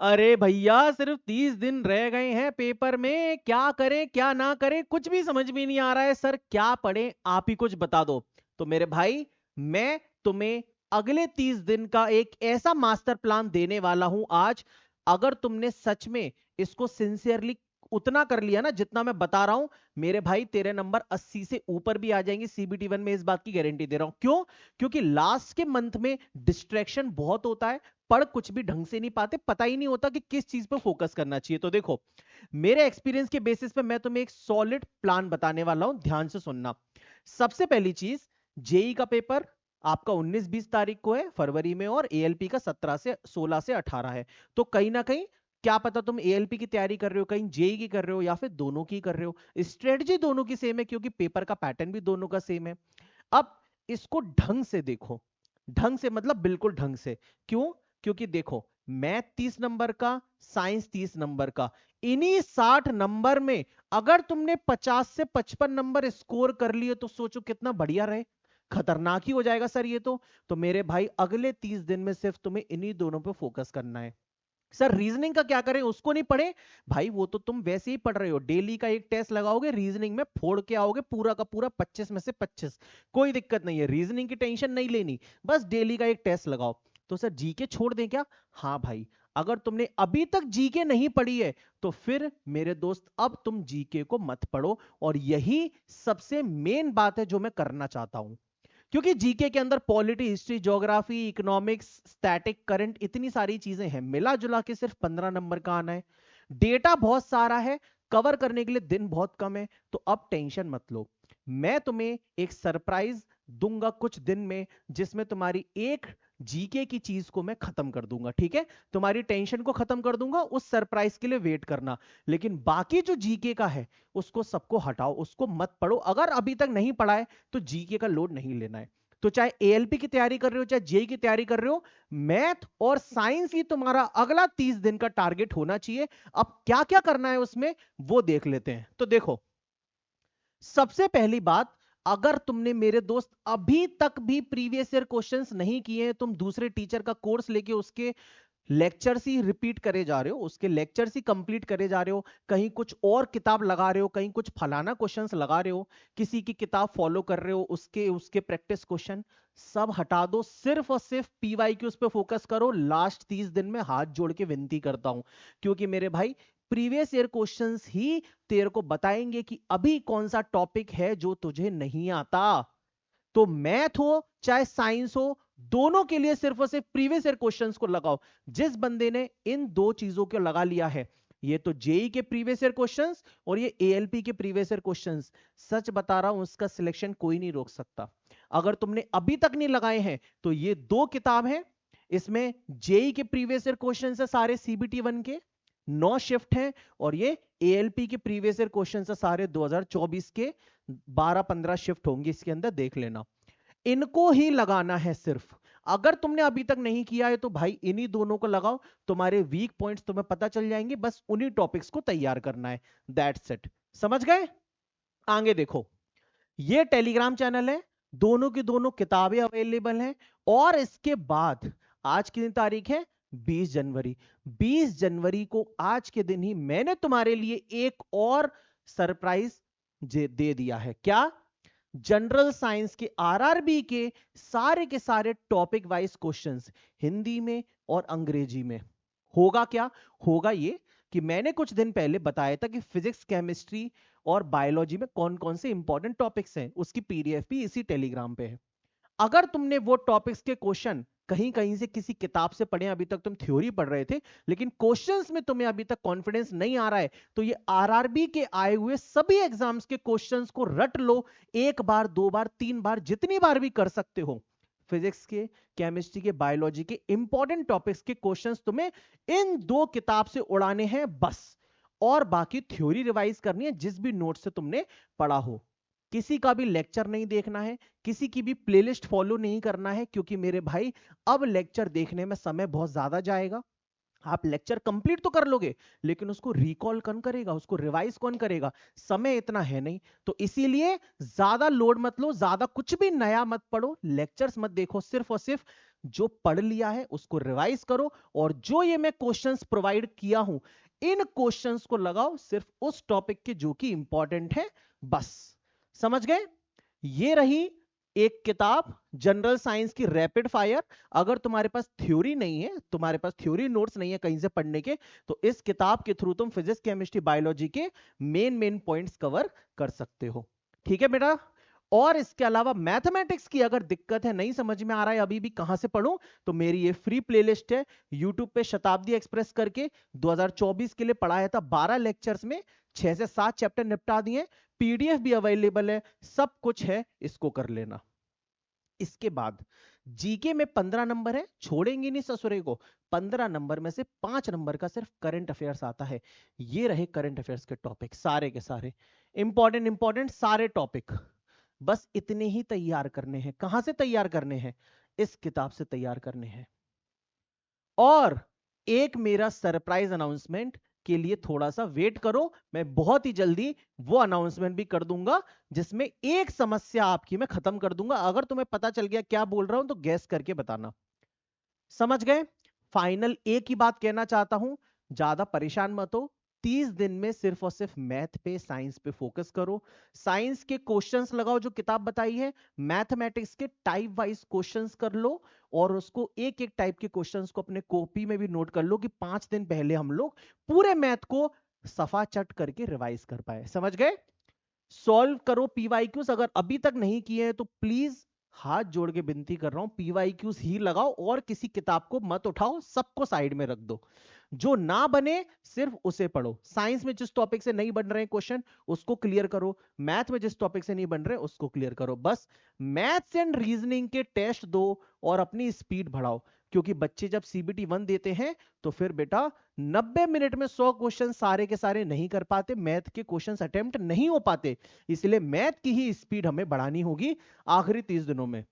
अरे भैया, सिर्फ 30 दिन रह गए हैं पेपर में, क्या करें क्या ना करें कुछ भी समझ में नहीं आ रहा है सर। क्या पढ़ें, आप ही कुछ बता दो। तो मेरे भाई, मैं तुम्हें अगले 30 दिन का एक ऐसा मास्टर प्लान देने वाला हूं आज। अगर तुमने सच में इसको सिंसियरली उतना कर लिया ना जितना मैं बता रहा हूं, मेरे भाई तेरे नंबर 80 से ऊपर भी आ जाएंगे सीबीटी 1 में, इस बात की गारंटी दे रहा हूं। क्यों? क्योंकि लास्ट के मंथ में डिस्ट्रैक्शन बहुत होता है, पढ़ कुछ भी ढंग से नहीं पाते, पता ही नहीं होता कि किस चीज पे फोकस करना चाहिए। तो देखो, मेरे एक्सपीरियंस के बेसिस पे मैं तुम्हें एक सॉलिड प्लान बताने वाला हूं, ध्यान से सुनना। सबसे पहली चीज, जेई का पेपर आपका 19-20 तारीख को है फरवरी में, और एएलपी का 16 से 18 है। तो कहीं ना कहीं, क्या पता तुम एएलपी की तैयारी कर रहे हो, कहीं जेई की कर रहे हो, या फिर दोनों की कर रहे हो। स्ट्रेटजी दोनों की सेम है क्योंकि पेपर का पैटर्न भी दोनों का सेम है। अब इसको ढंग से देखो, ढंग से मतलब बिल्कुल ढंग से। क्यों? क्योंकि देखो, मैथ 30 नंबर का, साइंस 30 नंबर का, इन्हीं 60 नंबर में अगर तुमने 50 से 55 नंबर स्कोर कर लिए तो सोचो कितना बढ़िया रहे। खतरनाक ही हो जाएगा सर ये तो मेरे भाई, अगले 30 दिन में सिर्फ तुम्हें इन्हीं दोनों पे फोकस करना है। सर रीजनिंग का क्या करें, उसको नहीं पढ़े? भाई वो तो तुम वैसे ही पढ़ रहे हो, डेली का एक टेस्ट लगाओगे, रीजनिंग में फोड़ के आओगे पूरा का पूरा 25 में से 25। कोई दिक्कत नहीं है, रीजनिंग की टेंशन नहीं लेनी, बस डेली का एक टेस्ट लगाओ। तो सर जीके छोड़ दें क्या? हाँ भाई, अगर तुमने अभी तक जीके नहीं पढ़ी है तो फिर मेरे दोस्त अब तुम जीके को मत पढ़ो। और यही सबसे मेन बात है जो मैं करना चाहता हूं, क्योंकि जीके के अंदर polity, history, geography, economics, static, current, इतनी सारी चीजें हैं, मिला जुला के सिर्फ 15 नंबर का आना है। डेटा बहुत सारा है, कवर करने के लिए दिन बहुत कम है। तो अब टेंशन मत लो, मैं तुम्हें एक सरप्राइज दूंगा कुछ दिन में, जिसमें तुम्हारी एक जीके की चीज को मैं खत्म कर दूंगा। ठीक है? तुम्हारी टेंशन को खत्म कर दूंगा, उस सरप्राइज के लिए वेट करना। लेकिन बाकी जो जीके का है उसको सबको हटाओ, उसको मत पढ़ो। अगर अभी तक नहीं पढ़ा है तो जीके का लोड नहीं लेना है। तो चाहे एएलपी की तैयारी कर रहे हो, चाहे जेई की तैयारी कर रहे हो, मैथ और साइंस ही तुम्हारा अगला 30 दिन का टारगेट होना चाहिए। अब क्या क्या करना है उसमें, वो देख लेते हैं। तो देखो, सबसे पहली बात, अगर तुमने मेरे दोस्त अभी तक भी प्रीवियस ईयर क्वेश्चंस नहीं किए हैं, तुम दूसरे टीचर का कोर्स लेके उसके लेक्चर्स ही रिपीट करे जा रहे हो, उसके लेक्चर्स ही कंप्लीट करे जा रहे हो, कहीं कुछ और किताब लगा रहे हो, कहीं कुछ फलाना क्वेश्चंस लगा रहे हो, किसी की किताब फॉलो कर रहे हो, उसके उसके प्रैक्टिस क्वेश्चन सब हटा दो, सिर्फ और सिर्फ पीवाईक्यूज पे फोकस करो। लास्ट 30 दिन में हाथ जोड़ के विनती करता हूं, क्योंकि मेरे भाई, प्रीवियस ईयर क्वेश्चंस ही तेरे को बताएंगे कि अभी कौन सा टॉपिक है जो तुझे नहीं आता। तो मैथ हो चाहे साइंस हो, दोनों के लिए सिर्फ और सिर्फ प्रीवियस ईयर क्वेश्चंस को लगाओ। जिस बंदे ने इन दो चीजों को लगा लिया है, ये तो जेई के प्रीवियस ईयर क्वेश्चंस और ये एएलपी के प्रीवियस ईयर क्वेश्चंस, सच बता रहा हूं उसका सिलेक्शन कोई नहीं रोक सकता। अगर तुमने अभी तक नहीं लगाए हैं तो ये दो किताब है, इसमें जेई के प्रीवियस ईयर क्वेश्चन है सारे सीबीटी 1 के, 9 शिफ्ट हैं, और ये एएलपी के प्रीवियस ईयर क्वेश्चन है सारे 2024 के, 12-15 शिफ्ट होंगे इसके अंदर, देख लेना। इनको ही लगाना है सिर्फ। अगर तुमने अभी तक नहीं किया है तो भाई इन्हीं दोनों को लगाओ, तुम्हारे वीक पॉइंट्स तुम्हें पता चल जाएंगे, बस उन्हीं टॉपिक्स को तैयार करना है। That's it. समझ गए? आगे देखो, ये टेलीग्राम चैनल है, दोनों की दोनों किताबें अवेलेबल हैं। और इसके बाद, आज की तारीख है 20 जनवरी, 20 जनवरी को आज के दिन ही मैंने तुम्हारे लिए एक और सरप्राइज दे दिया है। क्या? जनरल साइंस के आरआरबी के सारे टॉपिक वाइज क्वेश्चंस, हिंदी में और अंग्रेजी में। होगा क्या? होगा ये कि मैंने कुछ दिन पहले बताया था कि फिजिक्स, केमिस्ट्री और बायोलॉजी में कौन कौन से इंपॉर्टेंट टॉपिक्स हैं, उसकी पीडीएफ भी इसी टेलीग्राम पे है। अगर तुमने वो टॉपिक्स के क्वेश्चन कहीं कहीं से किसी किताब से पढ़े, अभी तक तुम थ्योरी पढ़ रहे थे लेकिन क्वेश्चंस में तुम्हें अभी तक कॉन्फिडेंस नहीं आ रहा है, तो ये आरआरबी के आए हुए सभी एग्जाम्स के क्वेश्चंस को रट लो। एक बार, दो बार, तीन बार, जितनी बार भी कर सकते हो। फिजिक्स के, केमिस्ट्री के, बायोलॉजी के इंपॉर्टेंट टॉपिक्स के क्वेश्चंस तुम्हें इन दो किताब से उड़ाने हैं बस। और बाकी थ्योरी रिवाइज करनी है जिस भी नोट से तुमने पढ़ा हो। किसी का भी लेक्चर नहीं देखना है, किसी की भी प्लेलिस्ट फॉलो नहीं करना है, क्योंकि मेरे भाई, अब लेक्चर देखने में समय बहुत ज्यादा जाएगा। आप लेक्चर कंप्लीट तो कर लोगे लेकिन उसको रिकॉल कौन करेगा, उसको रिवाइज कौन करेगा? समय इतना है नहीं। तो इसीलिए ज्यादा लोड मत लो, ज्यादा कुछ भी नया मत पढ़ो, लेक्चर्स मत देखो, सिर्फ और सिर्फ जो पढ़ लिया है उसको रिवाइज करो, और जो ये मैं क्वेश्चंस प्रोवाइड किया हूं इन क्वेश्चंस को लगाओ सिर्फ उस टॉपिक के जो कि इंपॉर्टेंट है, बस। समझ गए? ये रही एक किताब जनरल साइंस की रैपिड फायर। अगर तुम्हारे पास थ्योरी नहीं है, तुम्हारे पास थ्योरी नोट्स नहीं है कहीं से पढ़ने के, तो इस किताब के थ्रू तुम फिजिक्स केमिस्ट्री बायोलॉजी के मेन पॉइंट्स कवर कर सकते हो। ठीक है बेटा? और इसके अलावा मैथमेटिक्स की अगर दिक्कत है, नहीं समझ में आ रहा है अभी भी कहां से पढ़ूं, तो मेरी ये फ्री प्लेलिस्ट है यूट्यूब पे, शताब्दी एक्सप्रेस करके 2024 के लिए पढ़ाया था 12 लेक्चर्स में 6 से 7 चैप्टर निपटा दिए, पीडीएफ भी अवेलेबल है, सब कुछ है, इसको कर लेना। इसके बाद जीके में 15 नंबर है, छोड़ेंगे नहीं ससुरे को। 15 नंबर में से 5 नंबर का सिर्फ करंट अफेयर्स आता है। ये रहे करंट अफेयर्स के टॉपिक सारे के सारे, इंपॉर्टेंट सारे टॉपिक, बस इतने ही तैयार करने हैं। कहां से तैयार करने हैं? इस किताब से तैयार करने हैं। और एक मेरा सरप्राइज अनाउंसमेंट के लिए थोड़ा सा वेट करो, मैं बहुत ही जल्दी वो अनाउंसमेंट भी कर दूंगा, जिसमें एक समस्या आपकी मैं खत्म कर दूंगा। अगर तुम्हें पता चल गया क्या बोल रहा हूं तो गैस करके बताना। समझ गए? फाइनल एक ही बात कहना चाहता हूं, ज्यादा परेशान मत हो। 30 दिन में सिर्फ और सिर्फ मैथ पे, साइंस पे फोकस करो। साइंस के क्वेश्चंस लगाओ जो किताब बताई है, मैथमेटिक्स के टाइप वाइज क्वेश्चंस कर लो, और उसको एक एक टाइप के क्वेश्चंस को अपने कॉपी में भी नोट कर लो कि 5 दिन पहले हम लोग पूरे मैथ को सफा चट करके रिवाइज कर पाए। समझ गए? सॉल्व करो पीवाईक्यूज, अगर अभी तक नहीं किए हैं तो प्लीज हाथ जोड़ के विनती कर रहा हूं, पीवाईक्यूज ही लगाओ और किसी किताब को मत उठाओ, सबको साइड में रख दो। जो ना बने सिर्फ उसे पढ़ो। साइंस में जिस टॉपिक से नहीं बन रहे क्वेश्चन उसको क्लियर करो, मैथ में जिस टॉपिक से नहीं बन रहे उसको क्लियर करो, बस। मैथ्स एंड रीजनिंग के टेस्ट दो और अपनी स्पीड बढ़ाओ, क्योंकि बच्चे जब सीबीटी 1 देते हैं तो फिर बेटा 90 मिनट में 100 क्वेश्चन सारे के सारे नहीं कर पाते, मैथ के क्वेश्चन अटेम्प्ट नहीं हो पाते, इसलिए मैथ की ही स्पीड हमें बढ़ानी होगी आखिरी 30 दिनों में।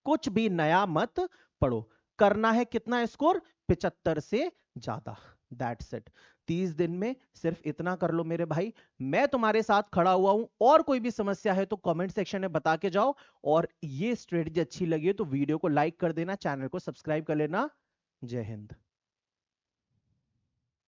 कुछ भी नया मत पढ़ो। करना है कितना स्कोर? 75 से ज्यादा, दैट्स इट। 30 दिन में सिर्फ इतना कर लो मेरे भाई, मैं तुम्हारे साथ खड़ा हुआ हूं। और कोई भी समस्या है तो कमेंट सेक्शन में बता के जाओ, और ये स्ट्रेटजी अच्छी लगी है तो वीडियो को लाइक कर देना, चैनल को सब्सक्राइब कर लेना। जय हिंद।